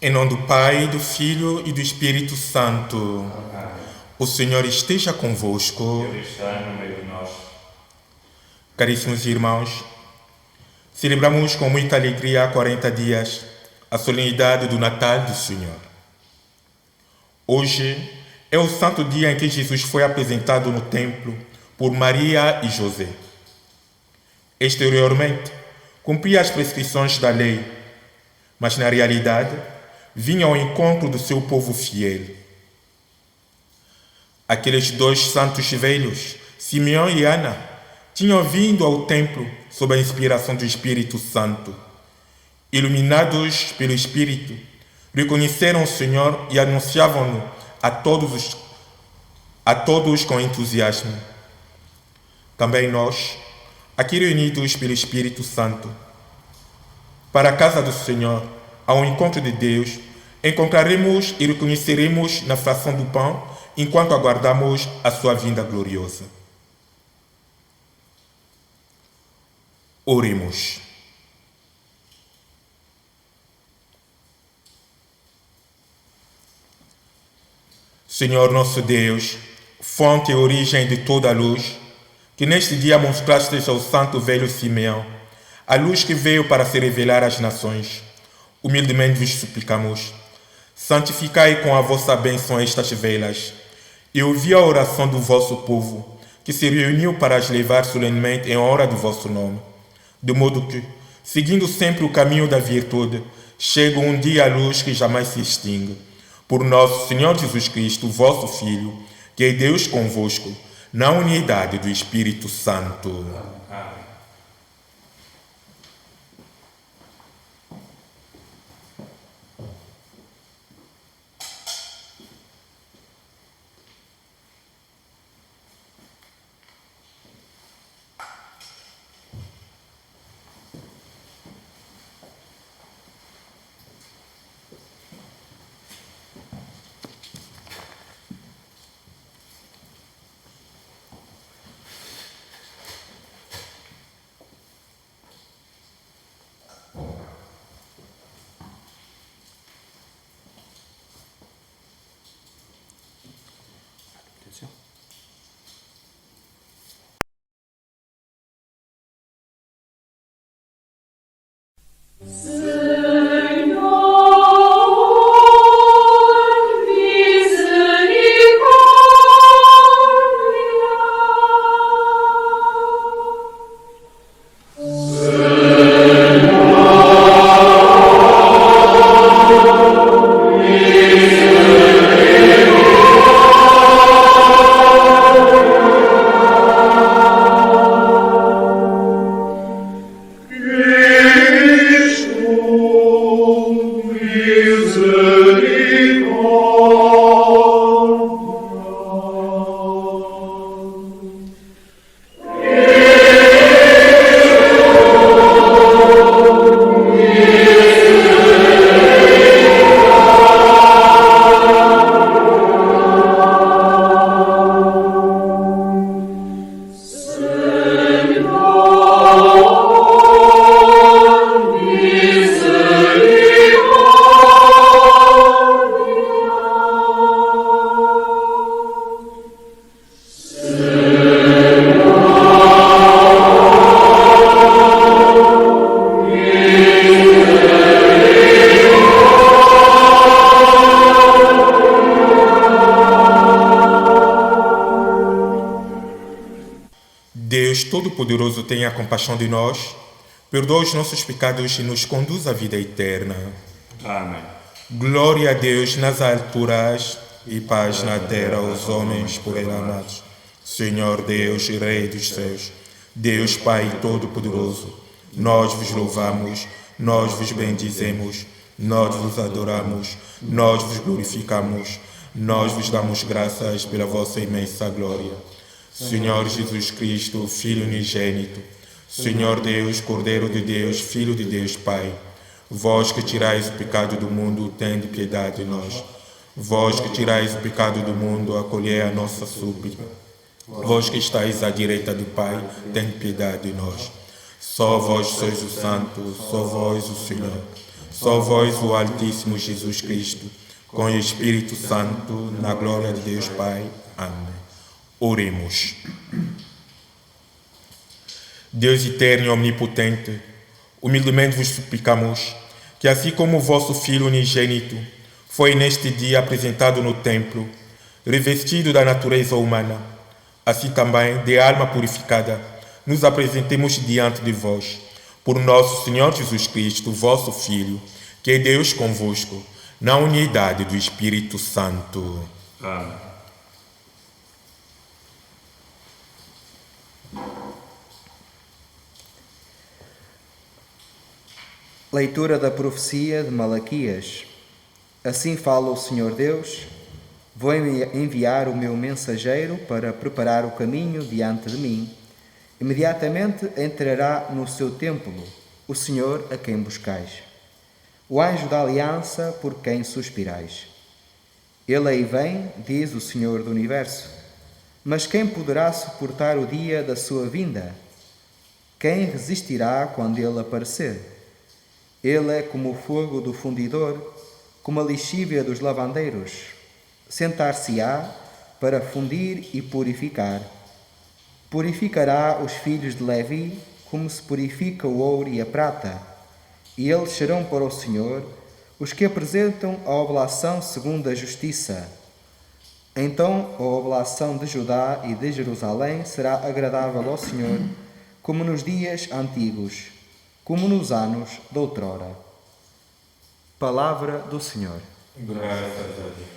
Em nome do Pai, do Filho e do Espírito Santo. O Senhor esteja convosco. Ele está no meio de nós. Caríssimos irmãos, celebramos com muita alegria há 40 dias a solenidade do Natal do Senhor. Hoje é o santo dia em que Jesus foi apresentado no templo por Maria e José. Exteriormente, cumpria as prescrições da lei, mas na realidade vinha ao encontro do seu povo fiel. Aqueles dois santos velhos, Simeão e Ana, tinham vindo ao templo sob a inspiração do Espírito Santo. Iluminados pelo Espírito, reconheceram o Senhor e anunciavam-no a todos com entusiasmo. Também nós, aqui reunidos pelo Espírito Santo, para a casa do Senhor, ao encontro de Deus, encontraremos e reconheceremos na fração do pão enquanto aguardamos a sua vinda gloriosa. Oremos. Senhor nosso Deus, fonte e origem de toda a luz, que neste dia mostrastes ao santo velho Simeão a luz que veio para se revelar às nações, humildemente vos suplicamos, santificai com a vossa bênção estas velas e ouvi a oração do vosso povo, que se reuniu para as levar solenemente em honra do vosso nome, de modo que, seguindo sempre o caminho da virtude, chegue um dia a luz que jamais se extingue. Por nosso Senhor Jesus Cristo, vosso Filho, que é Deus convosco, na unidade do Espírito Santo. Amém. Deus Todo-Poderoso, tenha compaixão de nós, perdoa os nossos pecados e nos conduz à vida eterna. Amém. Glória a Deus nas alturas e paz na terra aos homens por ele amados. Senhor Deus, Rei dos céus, Deus Pai Todo-Poderoso, nós vos louvamos, nós vos bendizemos, nós vos adoramos, nós vos glorificamos, nós vos damos graças pela vossa imensa glória. Senhor Jesus Cristo, Filho unigênito, Senhor Deus, Cordeiro de Deus, Filho de Deus Pai, vós que tirais o pecado do mundo, tende piedade de nós. Vós que tirais o pecado do mundo, acolhei a nossa súplica. Vós que estáis à direita do Pai, tende piedade de nós. Só vós sois o Santo, só vós o Senhor. Só vós, o Altíssimo Jesus Cristo, com o Espírito Santo, na glória de Deus Pai. Amém. Oremos. Deus eterno e omnipotente, humildemente vos suplicamos que, assim como o vosso Filho unigênito foi neste dia apresentado no templo, revestido da natureza humana, assim também, de alma purificada, nos apresentemos diante de vós, por nosso Senhor Jesus Cristo, vosso Filho, que é Deus convosco, na unidade do Espírito Santo. Amém. Leitura da profecia de Malaquias. Assim fala o Senhor Deus: vou enviar o meu mensageiro para preparar o caminho diante de mim. Imediatamente entrará no seu templo o Senhor a quem buscais, o anjo da aliança por quem suspirais. Ele aí vem, diz o Senhor do Universo. Mas quem poderá suportar o dia da sua vinda? Quem resistirá quando ele aparecer? Ele é como o fogo do fundidor, como a lixívia dos lavandeiros. Sentar-se-á para fundir e purificar. Purificará os filhos de Levi, como se purifica o ouro e a prata. E eles serão para o Senhor os que apresentam a oblação segundo a justiça. Então a oblação de Judá e de Jerusalém será agradável ao Senhor, como nos dias antigos, como nos anos de outrora. Palavra do Senhor. Graças a Deus.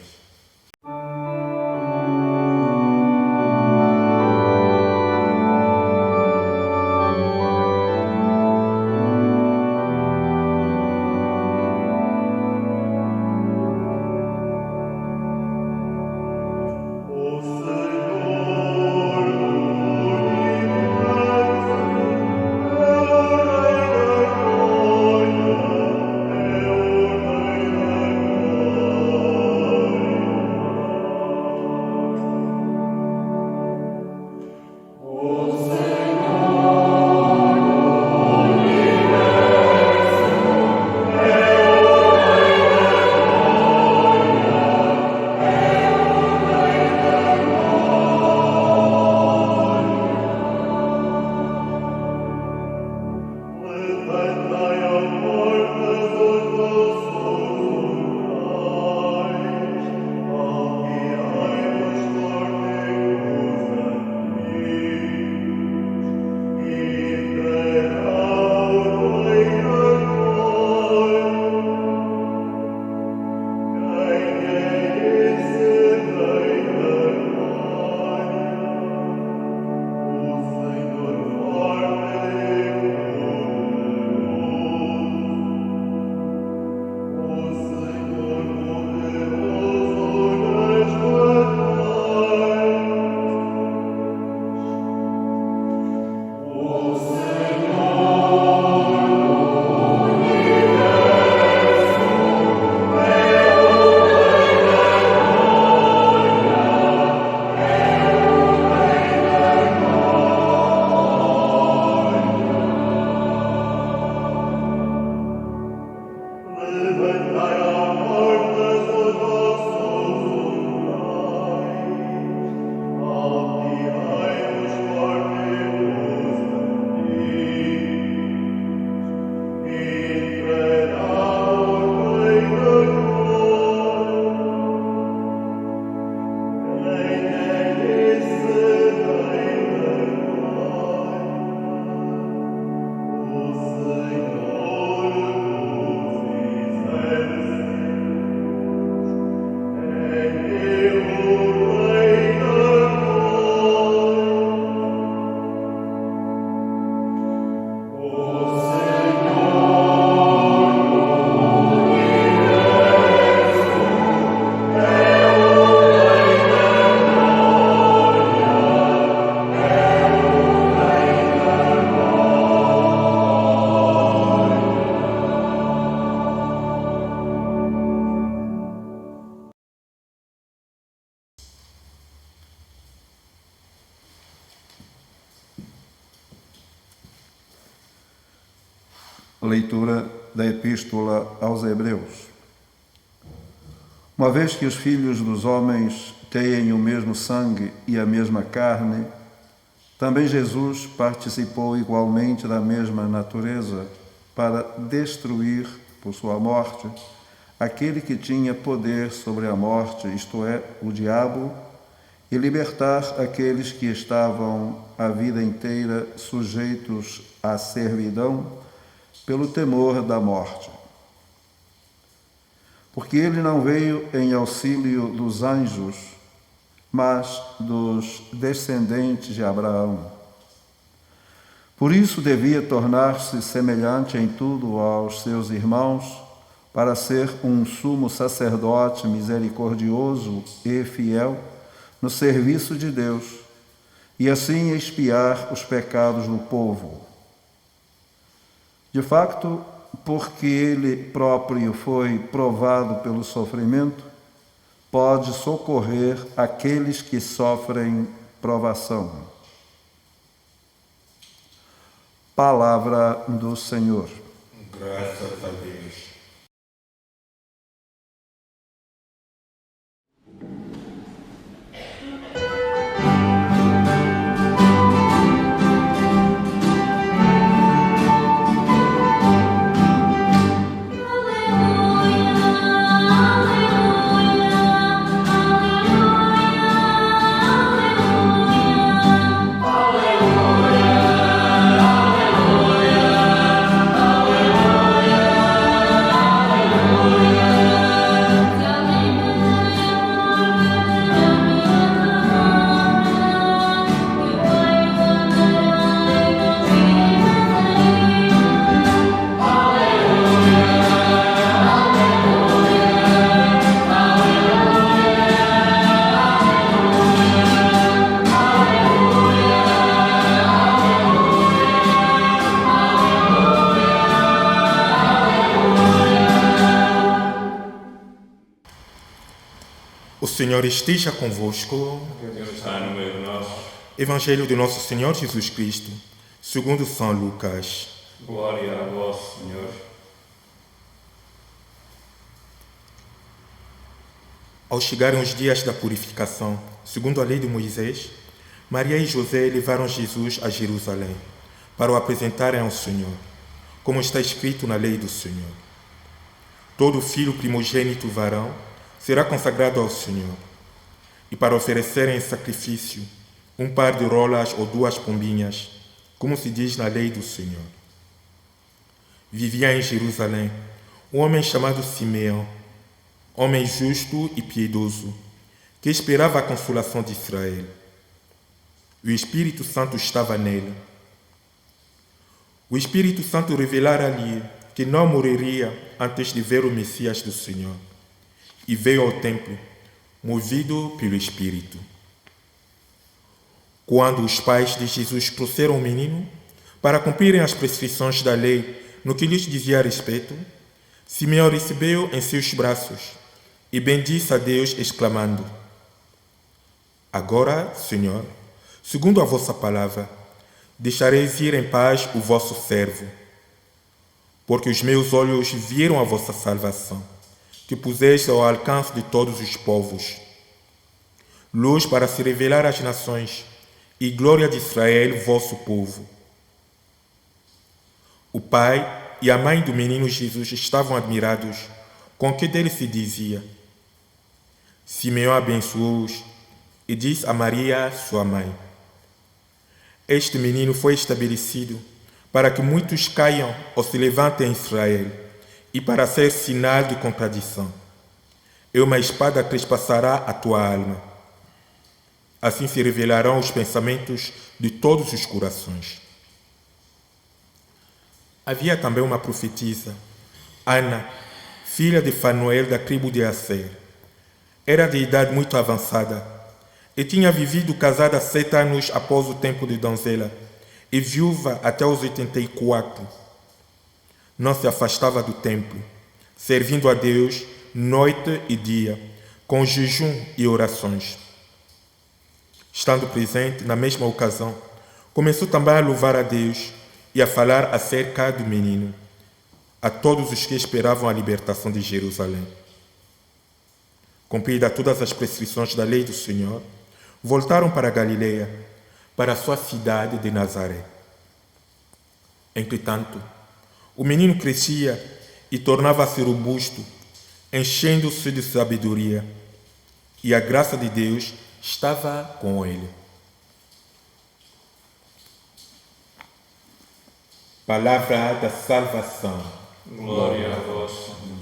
Leitura da Epístola aos Hebreus. Uma vez que os filhos dos homens têm o mesmo sangue e a mesma carne, também Jesus participou igualmente da mesma natureza para destruir, por sua morte, aquele que tinha poder sobre a morte, isto é, o diabo, e libertar aqueles que estavam a vida inteira sujeitos à servidão pelo temor da morte. Porque ele não veio em auxílio dos anjos, mas dos descendentes de Abraão. Por isso devia tornar-se semelhante em tudo aos seus irmãos, para ser um sumo sacerdote misericordioso e fiel no serviço de Deus, e assim expiar os pecados do povo. De facto, porque ele próprio foi provado pelo sofrimento, pode socorrer aqueles que sofrem provação. Palavra do Senhor. Graças a Deus. O Senhor esteja convosco. Deus está no meio de nós. Evangelho de nosso Senhor Jesus Cristo, segundo São Lucas. Glória a vós, Senhor. Ao chegarem os dias da purificação, segundo a lei de Moisés, Maria e José levaram Jesus a Jerusalém para o apresentarem ao Senhor, como está escrito na lei do Senhor. Todo filho primogênito varão será consagrado ao Senhor, e para oferecerem em sacrifício um par de rolas ou 2 pombinhas, como se diz na lei do Senhor. Vivia em Jerusalém um homem chamado Simeão, homem justo e piedoso, que esperava a consolação de Israel. O Espírito Santo estava nele. O Espírito Santo revelara-lhe que não morreria antes de ver o Messias do Senhor, e veio ao templo, movido pelo Espírito. Quando os pais de Jesus trouxeram o menino para cumprirem as prescrições da lei no que lhes dizia a respeito, Simeão recebeu em seus braços e bendisse a Deus, exclamando: Agora, Senhor, segundo a vossa palavra, deixareis ir em paz o vosso servo, porque os meus olhos viram a vossa salvação, que puseste ao alcance de todos os povos, luz para se revelar às nações e glória de Israel, vosso povo. O pai e a mãe do menino Jesus estavam admirados com o que dele se dizia. Simeão abençoou-os e disse a Maria, sua mãe: Este menino foi estabelecido para que muitos caiam ou se levantem em Israel, e para ser sinal de contradição. E uma espada trespassará a tua alma. Assim se revelarão os pensamentos de todos os corações. Havia também uma profetisa, Ana, filha de Fanuel da tribo de Aser. Era de idade muito avançada e tinha vivido casada 7 anos após o tempo de donzela e viúva até os 84. Não se afastava do templo, servindo a Deus noite e dia, com jejum e orações. Estando presente na mesma ocasião, começou também a louvar a Deus e a falar acerca do menino. a todos os que esperavam a libertação de Jerusalém. Cumprida todas as prescrições da lei do Senhor, voltaram para a Galileia, para a sua cidade de Nazaré. Entretanto, o menino crescia e tornava-se robusto, enchendo-se de sabedoria, e a graça de Deus estava com ele. Palavra da salvação. Glória a vós, Senhor.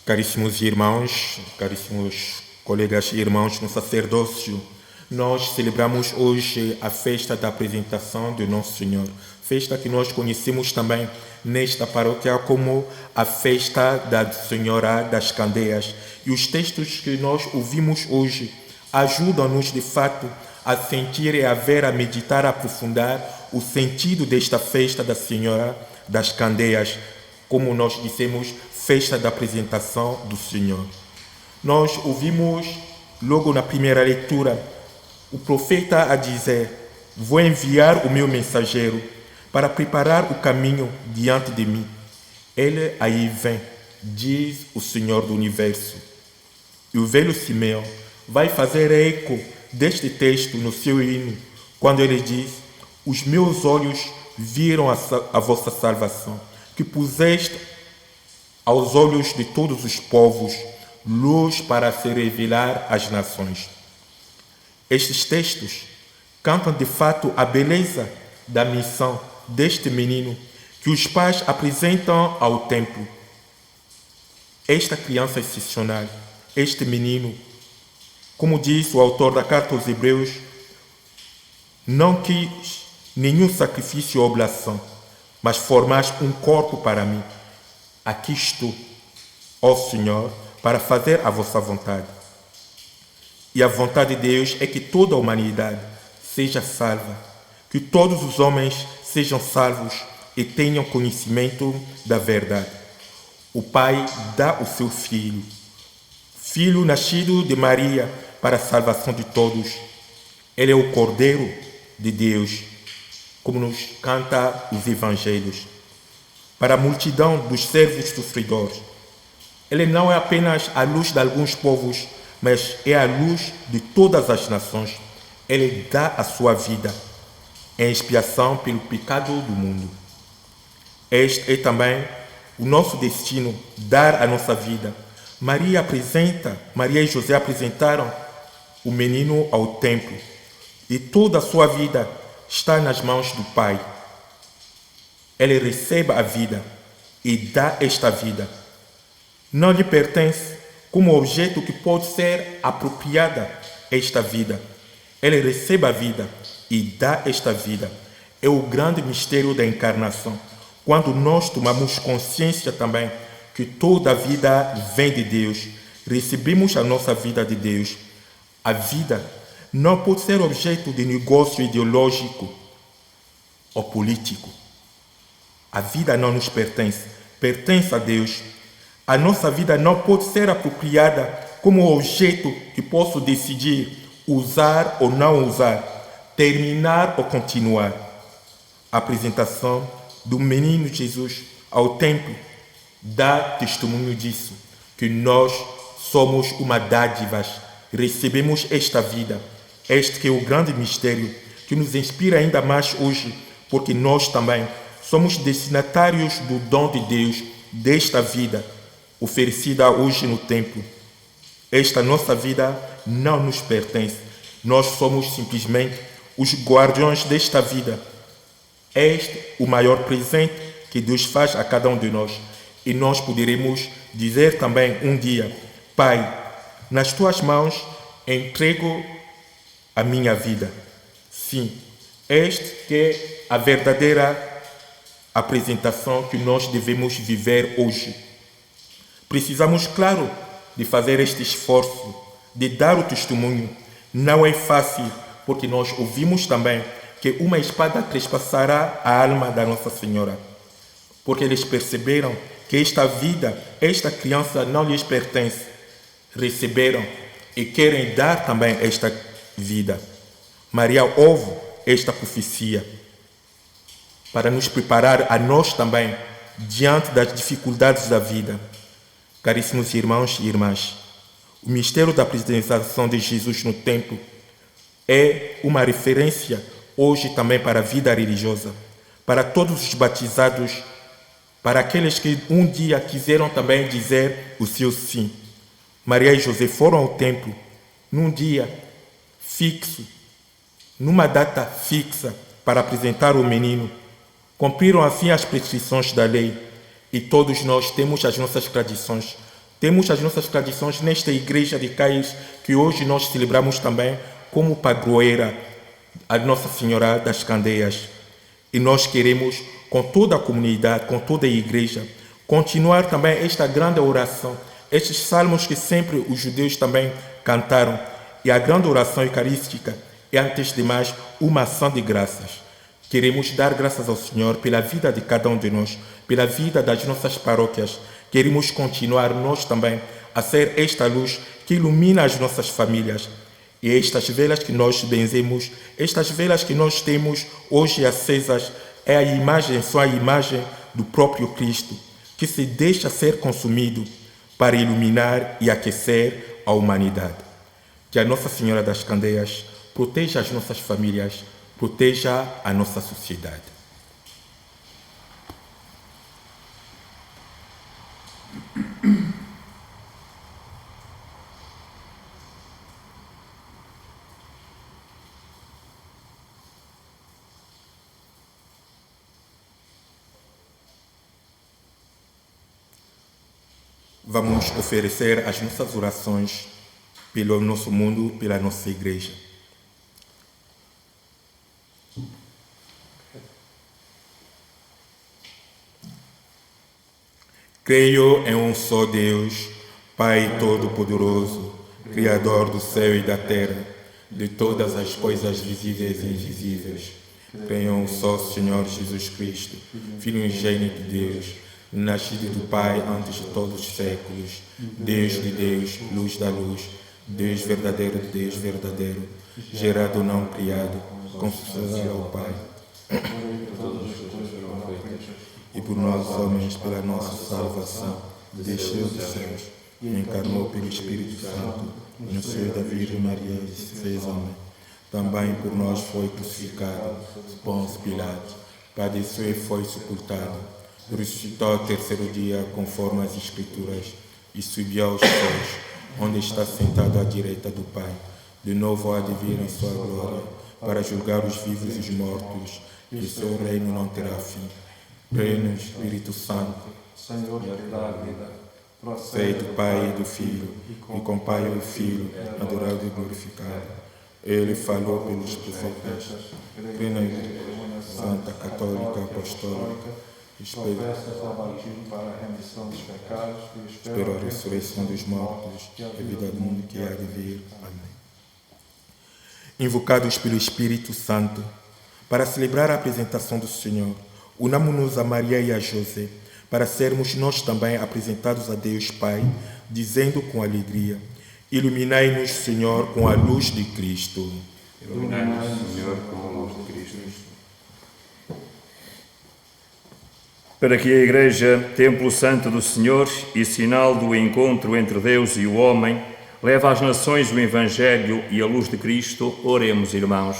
Caríssimos irmãos, caríssimos colegas e irmãos no sacerdócio, nós celebramos hoje a festa da apresentação do Nosso Senhor, festa que nós conhecemos também nesta paróquia como a festa da Senhora das Candeias. E os textos que nós ouvimos hoje ajudam-nos de fato a sentir e a ver, a meditar, a aprofundar o sentido desta festa da Senhora das Candeias, como nós dissemos, festa da apresentação do Senhor. Nós ouvimos logo na primeira leitura o profeta a dizer: vou enviar o meu mensageiro para preparar o caminho diante de mim. Ele aí vem, diz o Senhor do Universo. E o velho Simeão vai fazer eco deste texto no seu hino, quando ele diz: os meus olhos viram a vossa salvação, que puseste aos olhos de todos os povos, luz para se revelar às nações. Estes textos cantam de fato a beleza da missão deste menino que os pais apresentam ao templo. Esta criança excepcional, este menino, como diz o autor da carta aos Hebreus, não quis nenhum sacrifício ou oblação, mas formaste um corpo para mim. Aqui estou, ó Senhor, para fazer a vossa vontade. E a vontade de Deus é que toda a humanidade seja salva, que todos os homens sejam salvos e tenham conhecimento da verdade. O Pai dá o seu Filho, Filho nascido de Maria para a salvação de todos. Ele é o Cordeiro de Deus, como nos canta os Evangelhos. Para a multidão dos servos sofredores, ele não é apenas a luz de alguns povos, mas é a luz de todas as nações. Ele dá a sua vida em expiação pelo pecado do mundo. Este é também o nosso destino, dar a nossa vida. Maria e José apresentaram o menino ao templo, e toda a sua vida está nas mãos do Pai. Ele recebe a vida e dá esta vida. Não lhe pertence como objeto que pode ser apropriada esta vida. Ele recebe a vida e dá esta vida. É o grande mistério da encarnação, quando nós tomamos consciência também que toda a vida vem de Deus, recebemos a nossa vida de Deus. A vida não pode ser objeto de negócio ideológico ou político. A vida não nos pertence, pertence a Deus. A nossa vida não pode ser apropriada como objeto que posso decidir usar ou não usar, terminar ou continuar. A apresentação do menino Jesus ao templo dá testemunho disso, que nós somos uma dádiva, recebemos esta vida. Este que é o grande mistério que nos inspira ainda mais hoje, porque nós também somos destinatários do dom de Deus, desta vida oferecida hoje no templo. Esta nossa vida não nos pertence. Nós somos simplesmente os guardiões desta vida. Este é o maior presente que Deus faz a cada um de nós. E nós poderemos dizer também um dia: Pai, nas tuas mãos entrego a minha vida. Sim, este que é a verdadeira apresentação que nós devemos viver hoje. Precisamos, claro, de fazer este esforço, de dar o testemunho. Não é fácil, porque nós ouvimos também que uma espada trespassará a alma da Nossa Senhora, porque eles perceberam que esta vida, esta criança não lhes pertence. receberam e querem dar também esta vida. Maria ouve esta profecia para nos preparar a nós também diante das dificuldades da vida. Caríssimos irmãos e irmãs, o mistério da apresentação de Jesus no templo é uma referência hoje também para a vida religiosa, para todos os batizados, para aqueles que um dia quiseram também dizer o seu sim. Maria e José foram ao templo num dia fixo, numa data fixa, para apresentar o menino. Cumpriram assim as prescrições da lei. E todos nós temos as nossas tradições. Temos as nossas tradições nesta igreja de Cais, que hoje nós celebramos também como padroeira, a Nossa Senhora das Candeias. E nós queremos, com toda a comunidade, com toda a igreja, continuar também esta grande oração, estes salmos que sempre os judeus também cantaram. E a grande oração eucarística é, antes de mais, uma ação de graças. Queremos dar graças ao Senhor pela vida de cada um de nós, pela vida das nossas paróquias. Queremos continuar nós também a ser esta luz que ilumina as nossas famílias. E estas velas que nós benzemos, estas velas que nós temos hoje acesas, são a imagem do próprio Cristo, que se deixa ser consumido para iluminar e aquecer a humanidade. Que a Nossa Senhora das Candeias proteja as nossas famílias, proteja a nossa sociedade. Vamos oferecer as nossas orações pelo nosso mundo, pela nossa igreja. Creio em um só Deus, Pai Todo-Poderoso, Criador do céu e da terra, de todas as coisas visíveis e invisíveis. Creio em um só Senhor Jesus Cristo, Filho unigênito de Deus, nascido do Pai antes de todos os séculos, Deus de Deus, luz da luz, Deus verdadeiro de Deus verdadeiro, gerado não criado, consubstancial ao Pai. E por nós homens, pela nossa salvação, desceu dos céus e encarnou pelo Espírito Santo, nasceu da Virgem Maria e se fez homem. Também por nós foi crucificado, Pôncio Pilatos, padeceu e foi sepultado, ressuscitou ao terceiro dia, conforme as Escrituras, e subiu aos céus, onde está sentado à direita do Pai. De novo há de vir em sua glória, para julgar os vivos e os mortos, e o seu reino não terá fim. Creio no Espírito Santo, Senhor que dá a vida, sei do Pai e do Filho, e com o Pai e o Filho, adorado e glorificado. Ele falou pelos profetas. Creio na Igreja Santa, Católica, Apostólica, confessas ao batismo para a remissão dos pecados e espero a ressurreição dos mortos e a vida do mundo que há de vir. Amém. Invocados pelo Espírito Santo, para celebrar a apresentação do Senhor, unamo-nos a Maria e a José, para sermos nós também apresentados a Deus Pai, dizendo com alegria: iluminai-nos, Senhor, com a luz de Cristo. Iluminai-nos, Senhor, com a luz de Cristo. Para que a Igreja, Templo Santo do Senhor e sinal do encontro entre Deus e o homem, leve às nações o Evangelho e a luz de Cristo, oremos, irmãos.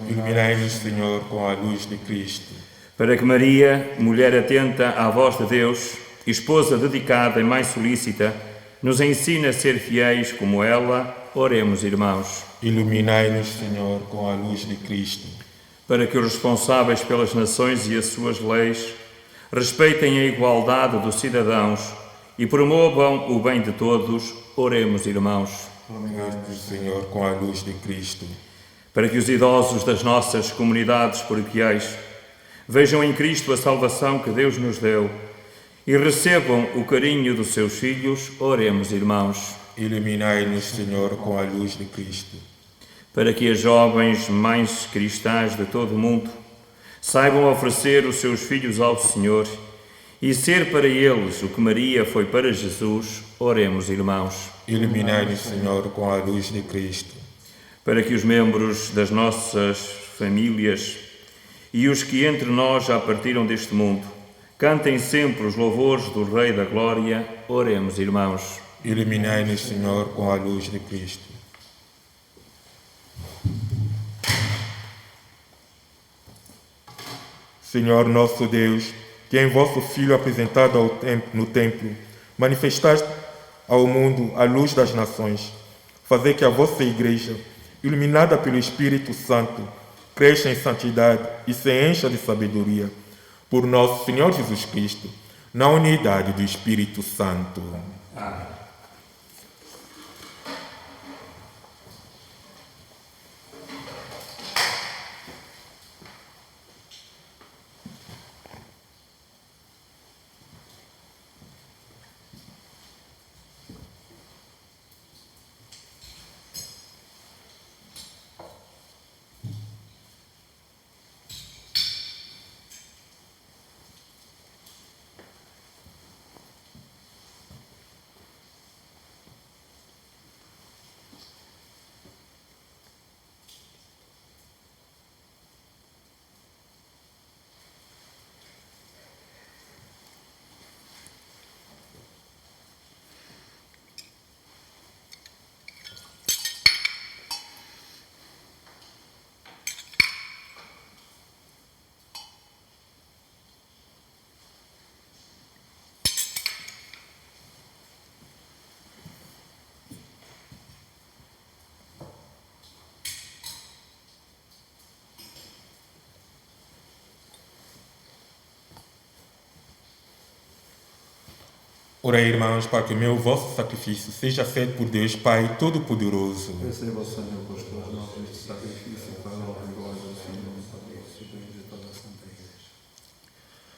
Iluminai-nos, Senhor, com a luz de Cristo. Para que Maria, mulher atenta à voz de Deus, esposa dedicada e mãe solícita, nos ensine a ser fiéis como ela, oremos, irmãos. Iluminai-nos, Senhor, com a luz de Cristo. Para que os responsáveis pelas nações e as suas leis respeitem a igualdade dos cidadãos e promovam o bem de todos, oremos, irmãos. Iluminai-nos, Senhor, com a luz de Cristo. Para que os idosos das nossas comunidades paroquiais vejam em Cristo a salvação que Deus nos deu e recebam o carinho dos seus filhos, oremos, irmãos. Iluminai-nos, Senhor, com a luz de Cristo. Para que as jovens mães cristãs de todo o mundo saibam oferecer os seus filhos ao Senhor e ser para eles o que Maria foi para Jesus, oremos, irmãos. Iluminai-nos, Senhor, com a luz de Cristo. Para que os membros das nossas famílias e os que entre nós já partiram deste mundo cantem sempre os louvores do Rei da Glória, oremos, irmãos. Iluminai-nos, Senhor, com a luz de Cristo. Senhor nosso Deus, que em vosso Filho apresentado no templo, manifestaste ao mundo a luz das nações, fazer que a vossa Igreja, iluminada pelo Espírito Santo, cresça em santidade e se encha de sabedoria, por nosso Senhor Jesus Cristo, na unidade do Espírito Santo. Amém. Orei, irmãos, para que o meu vosso sacrifício seja feito por Deus Pai Todo-Poderoso. Receba, Senhor, por tuas mãos este sacrifício para a honra e glória do Senhor, nosso Deus, e bem de toda a Santa Igreja.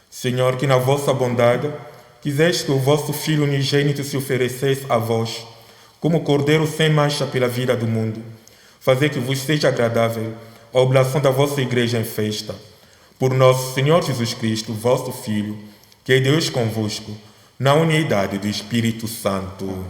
Senhor, que na vossa bondade quiseste que o vosso Filho unigênito se oferecesse a vós, como cordeiro sem mancha pela vida do mundo, fazer que vos seja agradável a oblação da vossa Igreja em festa. Por nosso Senhor Jesus Cristo, vosso Filho, que é Deus convosco, na unidade do Espírito Santo.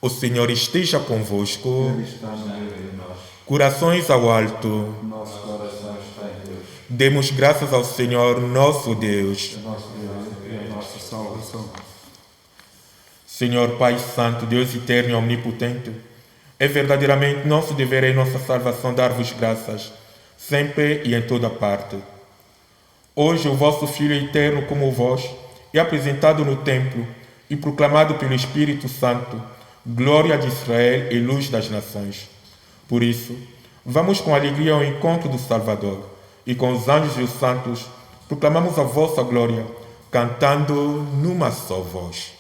O Senhor esteja convosco. Ele está no meio de nós. Corações ao alto. Nosso coração está em Deus. Demos graças ao Senhor nosso Deus. Nosso Deus e a nossa salvação. Senhor Pai Santo, Deus eterno e omnipotente, é verdadeiramente nosso dever e nossa salvação dar-vos graças, sempre e em toda parte. Hoje o vosso Filho eterno como vós é apresentado no templo e proclamado pelo Espírito Santo, glória de Israel e luz das nações. Por isso, vamos com alegria ao encontro do Salvador e com os anjos e os santos proclamamos a vossa glória, cantando numa só voz.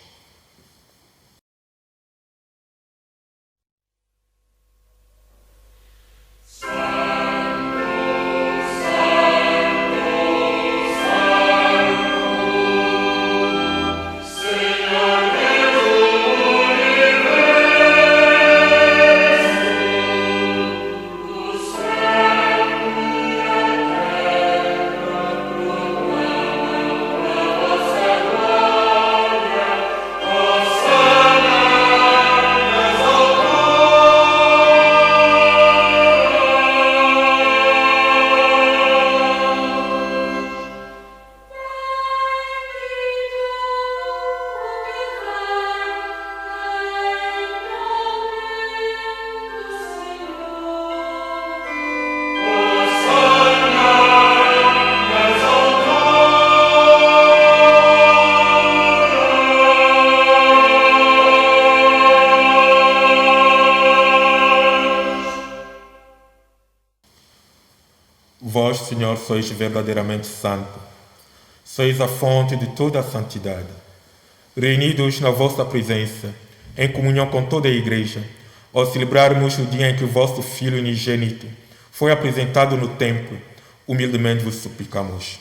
Vós, Senhor, sois verdadeiramente santo. Sois a fonte de toda a santidade. Reunidos na vossa presença, em comunhão com toda a Igreja, ao celebrarmos o dia em que o vosso Filho unigênito foi apresentado no templo, humildemente vos suplicamos.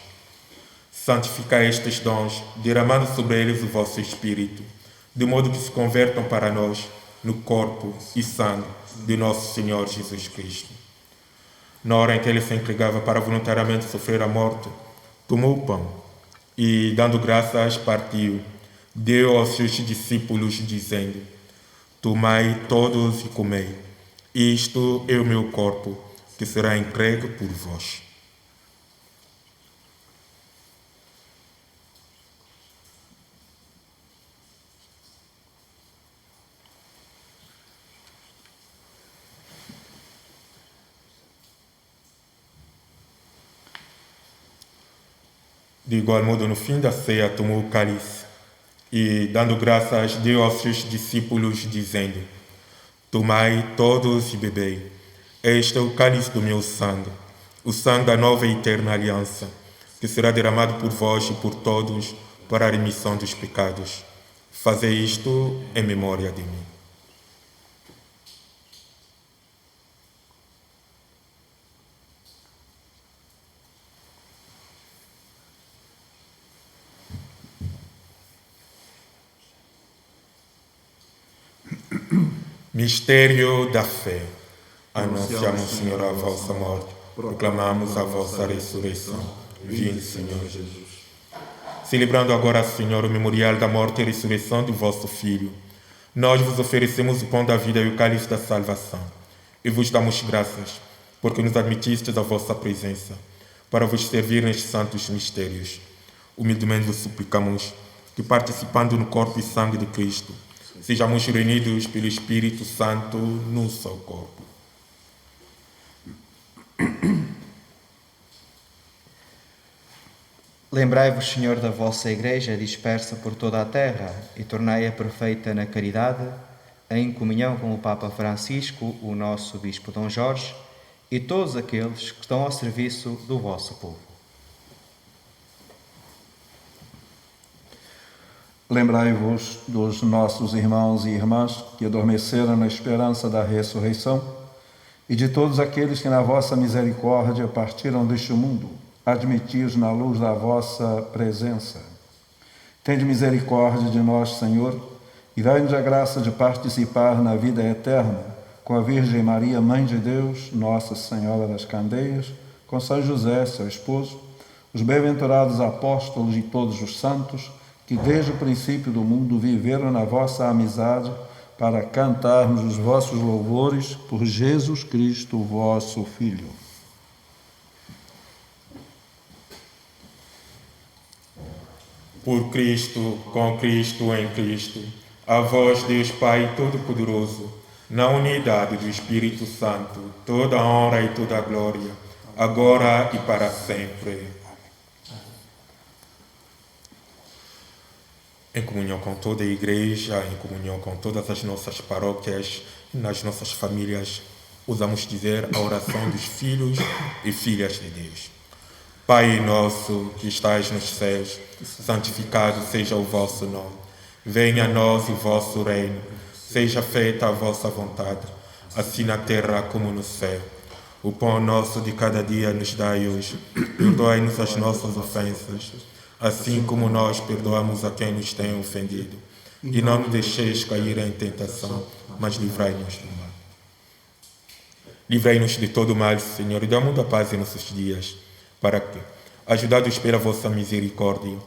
Santificai estes dons, derramando sobre eles o vosso Espírito, de modo que se convertam para nós no corpo e sangue de nosso Senhor Jesus Cristo. Na hora em que ele se entregava para voluntariamente sofrer a morte, tomou o pão e, dando graças, partiu. Deu aos seus discípulos, dizendo: Tomai todos e comei. Isto é o meu corpo, que será entregue por vós. De igual modo, no fim da ceia, tomou o cálice e, dando graças, deu aos seus discípulos, dizendo: Tomai todos e bebei. Este é o cálice do meu sangue, o sangue da nova e eterna aliança, que será derramado por vós e por todos para a remissão dos pecados. Fazei isto em memória de mim. Mistério da fé. Anunciamos, Senhor, a vossa morte, proclamamos a vossa ressurreição. Vinde, Senhor Jesus. Celebrando agora, Senhor, o memorial da morte e ressurreição do vosso Filho, nós vos oferecemos o pão da vida e o cálice da salvação, e vos damos graças, porque nos admitistes a vossa presença, para vos servir nestes santos mistérios. Humildemente vos suplicamos que, participando no corpo e sangue de Cristo, sejamos reunidos pelo Espírito Santo num só corpo. Lembrai-vos, Senhor, da vossa Igreja dispersa por toda a terra e tornai-a perfeita na caridade, em comunhão com o Papa Francisco, o nosso Bispo Dom Jorge e todos aqueles que estão ao serviço do vosso povo. Lembrai-vos dos nossos irmãos e irmãs que adormeceram na esperança da ressurreição e de todos aqueles que na vossa misericórdia partiram deste mundo, admiti-os na luz da vossa presença. Tende misericórdia de nós, Senhor, e dai-nos a graça de participar na vida eterna com a Virgem Maria, Mãe de Deus, Nossa Senhora das Candeias, com São José, seu esposo, os bem-aventurados apóstolos e todos os santos, que desde o princípio do mundo viveram na vossa amizade, para cantarmos os vossos louvores por Jesus Cristo, vosso Filho. Por Cristo, com Cristo, em Cristo, a vós, Deus Pai Todo-Poderoso, na unidade do Espírito Santo, toda a honra e toda a glória, agora e para sempre. Em comunhão com toda a Igreja, em comunhão com todas as nossas paróquias e nas nossas famílias, ousamos dizer a oração dos filhos e filhas de Deus. Pai nosso que estais nos céus, santificado seja o vosso nome. Venha a nós o vosso reino. Seja feita a vossa vontade, assim na terra como no céu. O pão nosso de cada dia nos dai hoje. Perdoai-nos as nossas ofensas, assim como nós perdoamos a quem nos tem ofendido. E não nos deixeis cair em tentação, mas livrai-nos do mal. Livrai-nos de todo o mal, Senhor, e dá-nos a paz em nossos dias, para que, ajudados pela vossa misericórdia,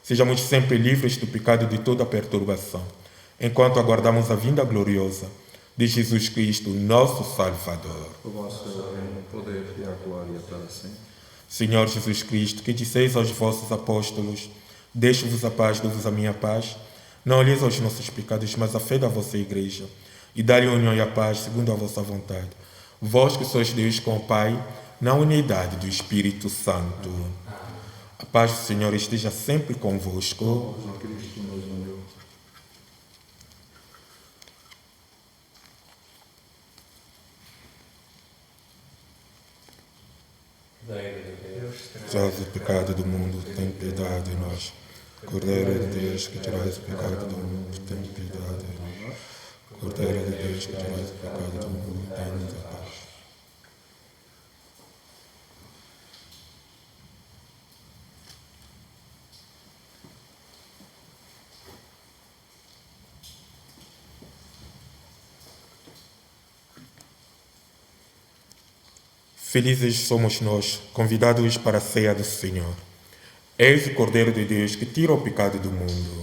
sejamos sempre livres do pecado de toda perturbação, enquanto aguardamos a vinda gloriosa de Jesus Cristo, nosso Salvador. O vosso reino, o poder e a glória para sempre. Senhor Jesus Cristo, que disseis aos vossos apóstolos: deixo-vos a paz, dou-vos a minha paz, não olheis aos nossos pecados, mas a fé da vossa Igreja, e dai-lhe a união e a paz, segundo a vossa vontade. Vós que sois Deus com o Pai, na unidade do Espírito Santo. A paz do Senhor esteja sempre convosco. Cristo nos uniu. Tirais o pecado do mundo, tem piedade de nós. Cordeiro de Deus, que tirais o pecado do mundo, tem piedade de nós. Cordeiro de Deus, que tirais o pecado do mundo, tem-nos a paz. Felizes somos nós, convidados para a ceia do Senhor. Eis o Cordeiro de Deus que tira o pecado do mundo.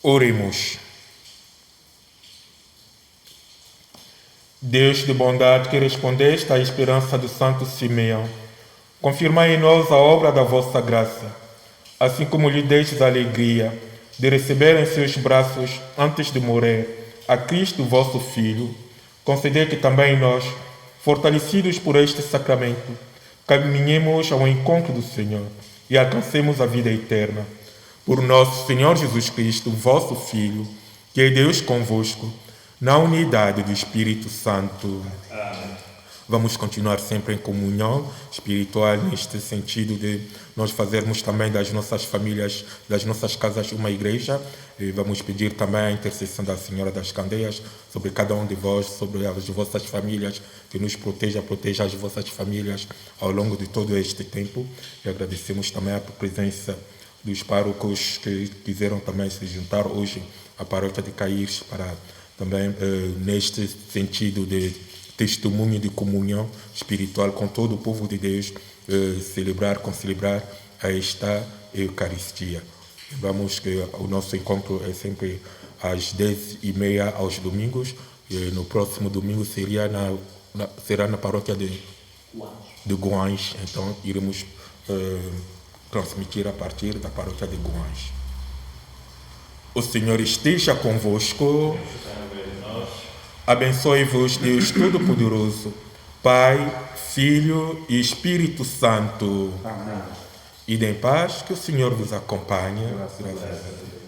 Oremos. Deus de bondade que respondeste à esperança do santo Simeão, confirmai em nós a obra da vossa graça, assim como lhe destes a alegria de receber em seus braços, antes de morrer, a Cristo vosso Filho. Concedei que também nós, fortalecidos por este sacramento, caminhemos ao encontro do Senhor e alcancemos a vida eterna. Por nosso Senhor Jesus Cristo, vosso Filho, que é Deus convosco, na unidade do Espírito Santo. Amém. Vamos continuar sempre em comunhão espiritual, neste sentido de nós fazermos também das nossas famílias, das nossas casas, uma igreja. E vamos pedir também a intercessão da Senhora das Candeias sobre cada um de vós, sobre as vossas famílias, que nos proteja as vossas famílias ao longo de todo este tempo. E agradecemos também a presença dos párocos que quiseram também se juntar hoje à paróquia de Caíres para também neste sentido de testemunho de comunhão espiritual com todo o povo de Deus, concelebrar a esta Eucaristia. Lembramos que o nosso encontro é sempre às 10h30 aos domingos, e no próximo domingo será na paróquia de Guães, então iremos transmitir a partir da paróquia de Guães. O Senhor esteja convosco. Abençoe-vos Deus Todo-Poderoso, Pai, Filho e Espírito Santo. Amém. Ide em paz, que o Senhor vos acompanhe. Graças a Deus.